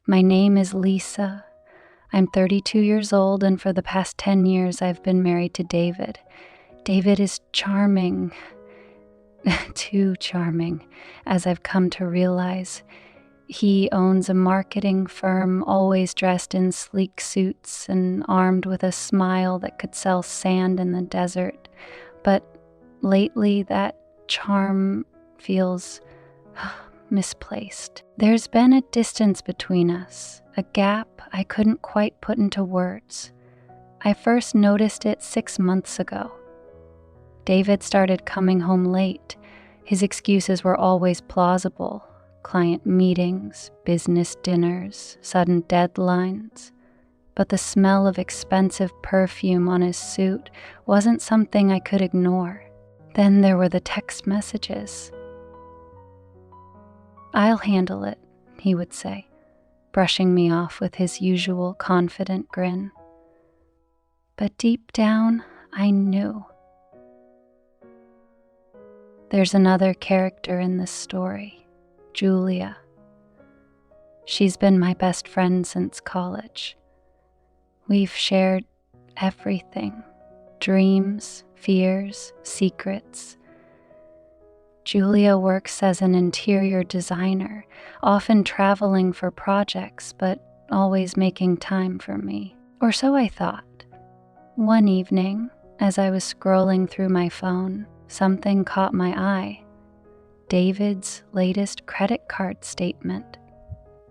My name is Lisa. I'm 32 years old, and for the past 10 years I've been married to David. David is charming, too charming, as I've come to realize. He owns a marketing firm, always dressed in sleek suits and armed with a smile that could sell sand in the desert. But lately, that charm feels misplaced. There's been a distance between us, a gap I couldn't quite put into words. I first noticed it 6 months ago. David started coming home late. His excuses were always plausible. Client meetings, business dinners, sudden deadlines. But the smell of expensive perfume on his suit wasn't something I could ignore. Then there were the text messages. "I'll handle it," he would say, brushing me off with his usual confident grin. But deep down, I knew. There's another character in this story, Julia. She's been my best friend since college. We've shared everything, dreams, fears, secrets. Julia works as an interior designer, often traveling for projects, but always making time for me. Or so I thought. One evening, as I was scrolling through my phone, something caught my eye. David's latest credit card statement.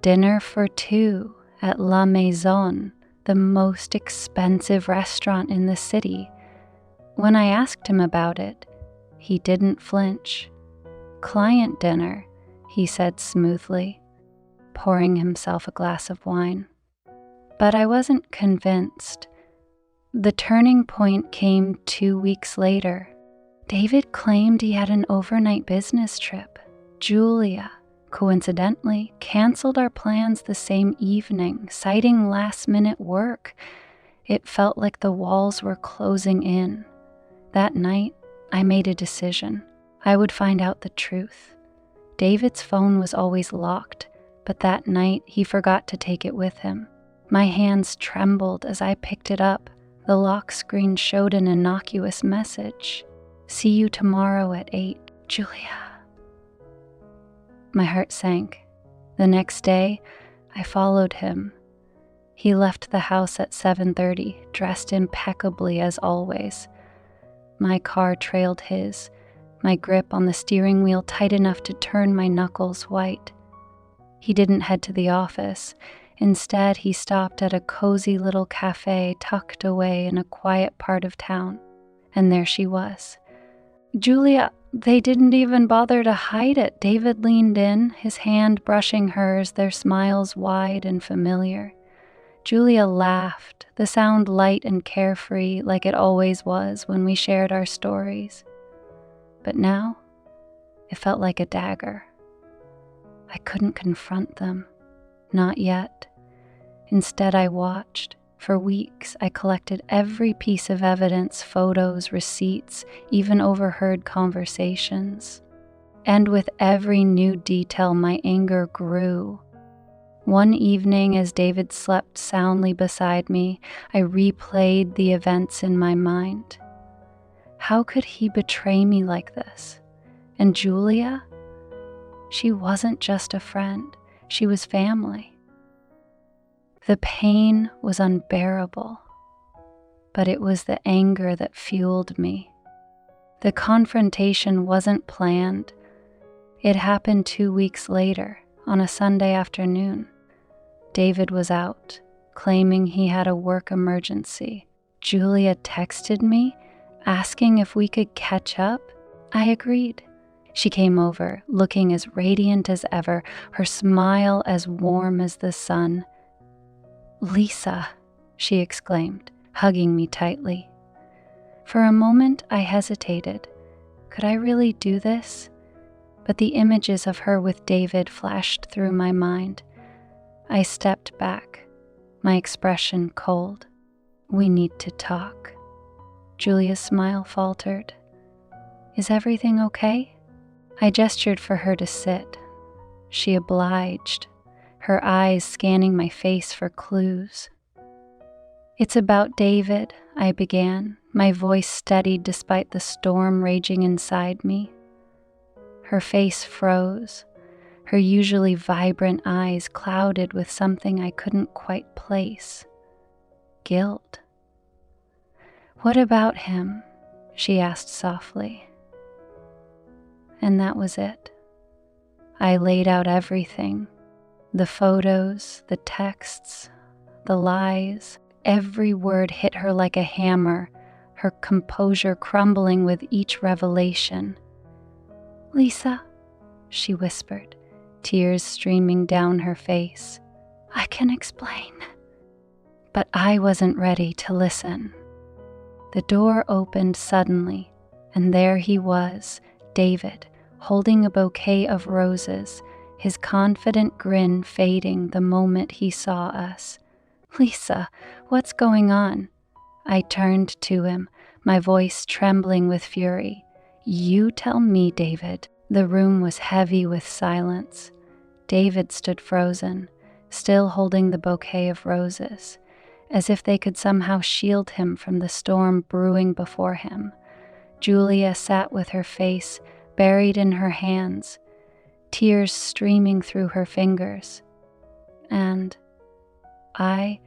Dinner for 2 at La Maison, the most expensive restaurant in the city. When I asked him about it, he didn't flinch. "Client dinner," he said smoothly, pouring himself a glass of wine. But I wasn't convinced. The turning point came 2 weeks later. David claimed he had an overnight business trip. Julia, coincidentally, canceled our plans the same evening, citing last-minute work. It felt like the walls were closing in. That night, I made a decision. I would find out the truth. David's phone was always locked, but that night he forgot to take it with him. My hands trembled as I picked it up. The lock screen showed an innocuous message. "See you tomorrow at 8, Julia." My heart sank. The next day, I followed him. He left the house at 7:30, dressed impeccably as always. My car trailed his, my grip on the steering wheel tight enough to turn my knuckles white. He didn't head to the office. Instead, he stopped at a cozy little cafe tucked away in a quiet part of town. And there she was. "Julia, they didn't even bother to hide it." David leaned in, his hand brushing hers, their smiles wide and familiar. Julia laughed, the sound light and carefree like it always was when we shared our stories. But now, it felt like a dagger. I couldn't confront them. Not yet. Instead, I watched. For weeks, I collected every piece of evidence, photos, receipts, even overheard conversations. And with every new detail, my anger grew. One evening, as David slept soundly beside me, I replayed the events in my mind. How could he betray me like this? And Julia? She wasn't just a friend. She was family. The pain was unbearable, but it was the anger that fueled me. The confrontation wasn't planned. It happened 2 weeks later, on a Sunday afternoon. David was out, claiming he had a work emergency. Julia texted me, asking if we could catch up. I agreed. She came over, looking as radiant as ever, her smile as warm as the sun. "Lisa," she exclaimed, hugging me tightly. For a moment, I hesitated. Could I really do this? But the images of her with David flashed through my mind. I stepped back, my expression cold. "We need to talk." Julia's smile faltered. "Is everything okay?" I gestured for her to sit. She obliged. her eyes scanning my face for clues. "It's about David," I began, my voice steadied despite the storm raging inside me. Her face froze, her usually vibrant eyes clouded with something I couldn't quite place. Guilt. "What about him?" she asked softly. And that was it. I laid out everything. The photos, the texts, the lies. Every word hit her like a hammer, her composure crumbling with each revelation. "Lisa," she whispered, tears streaming down her face. "I can explain." But I wasn't ready to listen. The door opened suddenly, and there he was, David, holding a bouquet of roses, his confident grin fading the moment he saw us. "Lisa, what's going on?" I turned to him, my voice trembling with fury. "You tell me, David." The room was heavy with silence. David stood frozen, still holding the bouquet of roses, as if they could somehow shield him from the storm brewing before him. Julia sat with her face buried in her hands, tears streaming through her fingers. And I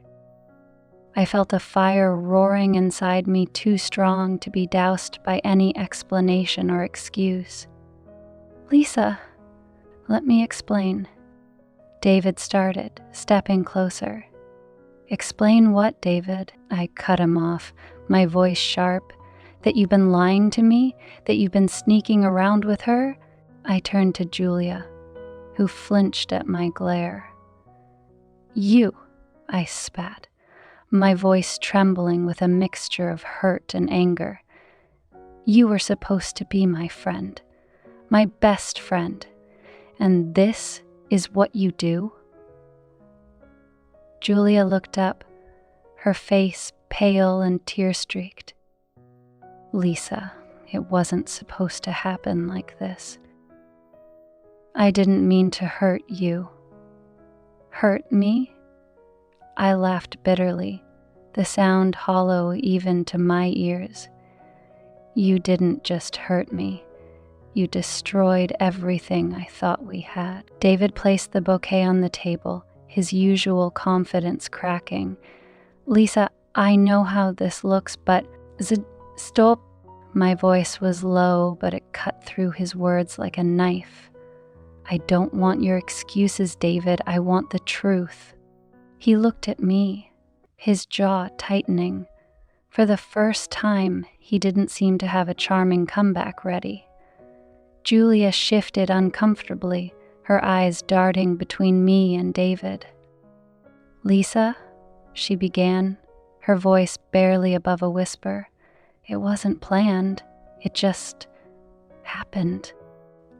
felt a fire roaring inside me too strong to be doused by any explanation or excuse. "Lisa, let me explain," David started, stepping closer. "Explain what, David?" I cut him off, my voice sharp. "That you've been lying to me? That you've been sneaking around with her?" I turned to Julia, who flinched at my glare. "You," I spat, my voice trembling with a mixture of hurt and anger. "You were supposed to be my friend, my best friend, and this is what you do?" Julia looked up, her face pale and tear-streaked. "Lisa, it wasn't supposed to happen like this. I didn't mean to hurt you." "Hurt me?" I laughed bitterly, the sound hollow even to my ears. "You didn't just hurt me. You destroyed everything I thought we had." David placed the bouquet on the table, his usual confidence cracking. "Lisa, I know how this looks, but stop." My voice was low, but it cut through his words like a knife. "I don't want your excuses, David. I want the truth." He looked at me, his jaw tightening. For the first time, he didn't seem to have a charming comeback ready. Julia shifted uncomfortably, her eyes darting between me and David. "Lisa," she began, her voice barely above a whisper. "It wasn't planned. It just happened.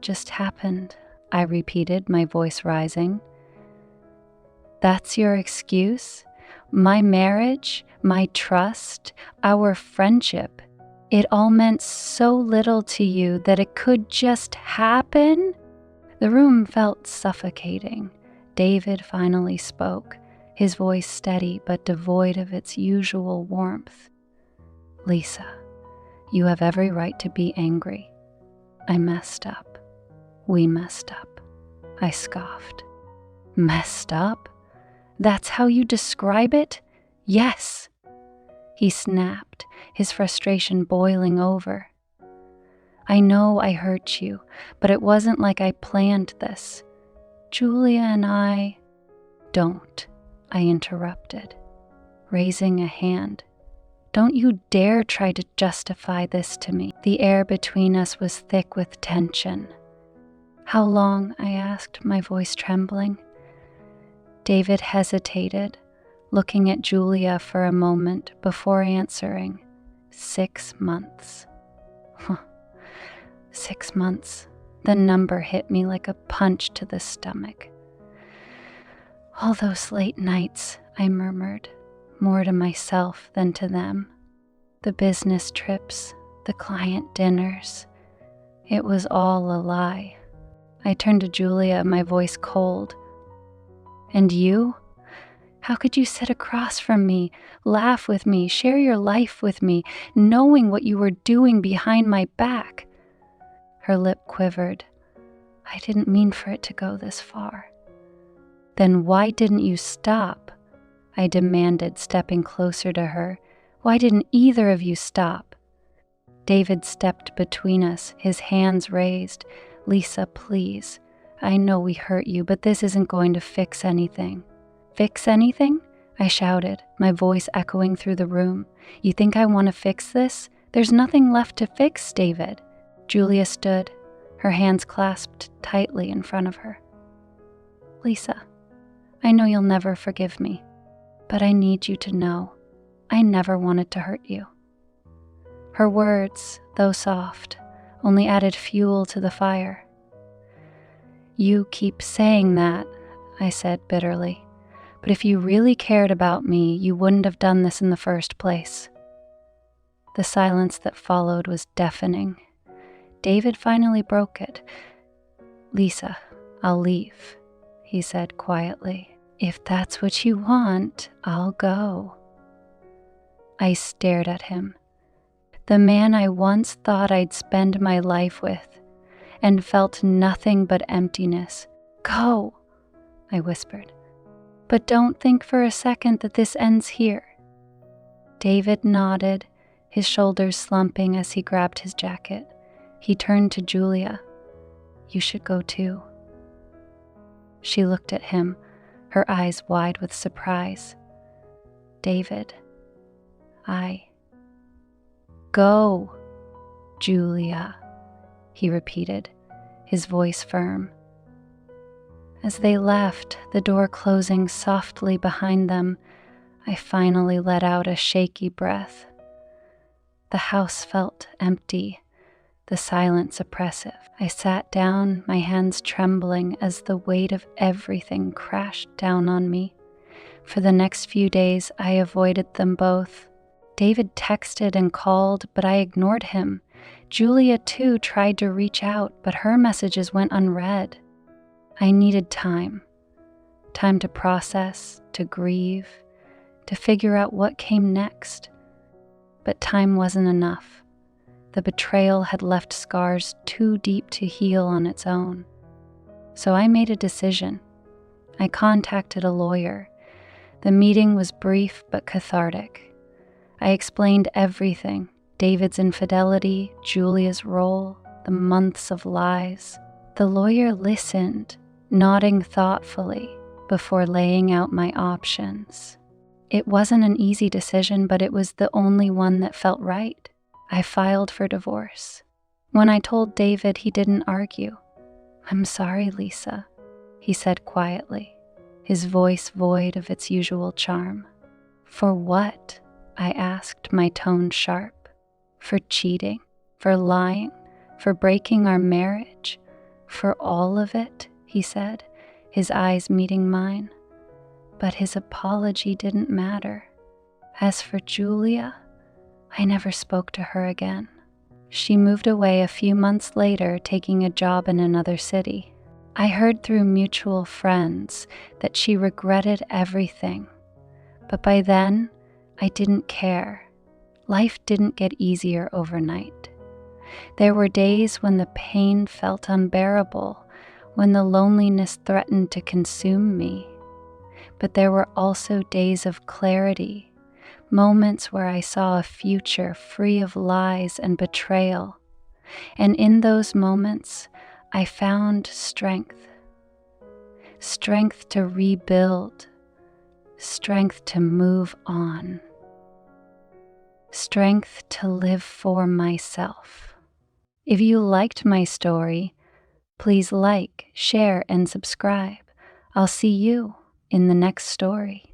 Just happened," I repeated, my voice rising. "That's your excuse? My marriage, my trust, our friendship. It all meant so little to you that it could just happen?" The room felt suffocating. David finally spoke, his voice steady but devoid of its usual warmth. "Lisa, you have every right to be angry. I messed up. We messed up." I scoffed. "Messed up? That's how you describe it?" "Yes." He snapped, his frustration boiling over. "I know I hurt you, but it wasn't like I planned this. Julia and I—" "Don't," I interrupted, raising a hand. "Don't you dare try to justify this to me." The air between us was thick with tension. "How long?" I asked, my voice trembling. David hesitated, looking at Julia for a moment before answering. 6 months. 6 months. The number hit me like a punch to the stomach. "All those late nights," I murmured, more to myself than to them. "The business trips, the client dinners. It was all a lie." I turned to Julia, my voice cold. And you? How could you sit across from me, laugh with me, share your life with me, knowing what you were doing behind my back?" Her lip quivered. "I didn't mean for it to go this far." "Then why didn't you stop?" I demanded, stepping closer to her. "Why didn't either of you stop?" David stepped between us, his hands raised. "Lisa, please. I know we hurt you, but this isn't going to fix anything." "Fix anything?" I shouted, my voice echoing through the room. "You think I want to fix this? There's nothing left to fix, David." Julia stood, her hands clasped tightly in front of her. "Lisa, I know you'll never forgive me, but I need you to know I never wanted to hurt you." Her words, though soft, only added fuel to the fire. "You keep saying that," I said bitterly. "But if you really cared about me, you wouldn't have done this in the first place." The silence that followed was deafening. David finally broke it. "Lisa, I'll leave," he said quietly. "If that's what you want, I'll go." I stared at him. The man I once thought I'd spend my life with, and felt nothing but emptiness. "Go," I whispered. "But don't think for a second that this ends here." David nodded, his shoulders slumping as he grabbed his jacket. He turned to Julia. "You should go too." She looked at him, her eyes wide with surprise. "David, Go, Julia," he repeated, his voice firm. As they left, the door closing softly behind them, I finally let out a shaky breath. The house felt empty, the silence oppressive. I sat down, my hands trembling as the weight of everything crashed down on me. For the next few days, I avoided them both. David texted and called, but I ignored him. Julia, too, tried to reach out, but her messages went unread. I needed time. Time to process, to grieve, to figure out what came next. But time wasn't enough. The betrayal had left scars too deep to heal on its own. So I made a decision. I contacted a lawyer. The meeting was brief but cathartic. I explained everything: David's infidelity, Julia's role, the months of lies. The lawyer listened, nodding thoughtfully before laying out my options. It wasn't an easy decision, but it was the only one that felt right. I filed for divorce. When I told David, he didn't argue. "I'm sorry, Lisa," he said quietly, his voice void of its usual charm. "For what?" I asked, my tone sharp. "For cheating, for lying, for breaking our marriage, for all of it," he said, his eyes meeting mine. But his apology didn't matter. As for Julia, I never spoke to her again. She moved away a few months later, taking a job in another city. I heard through mutual friends that she regretted everything. But by then, I didn't care. Life didn't get easier overnight. There were days when the pain felt unbearable, when the loneliness threatened to consume me. But there were also days of clarity, moments where I saw a future free of lies and betrayal. And in those moments, I found strength. Strength to rebuild. Strength to move on. Strength to live for myself. If you liked my story, please like, share, and subscribe. I'll see you in the next story.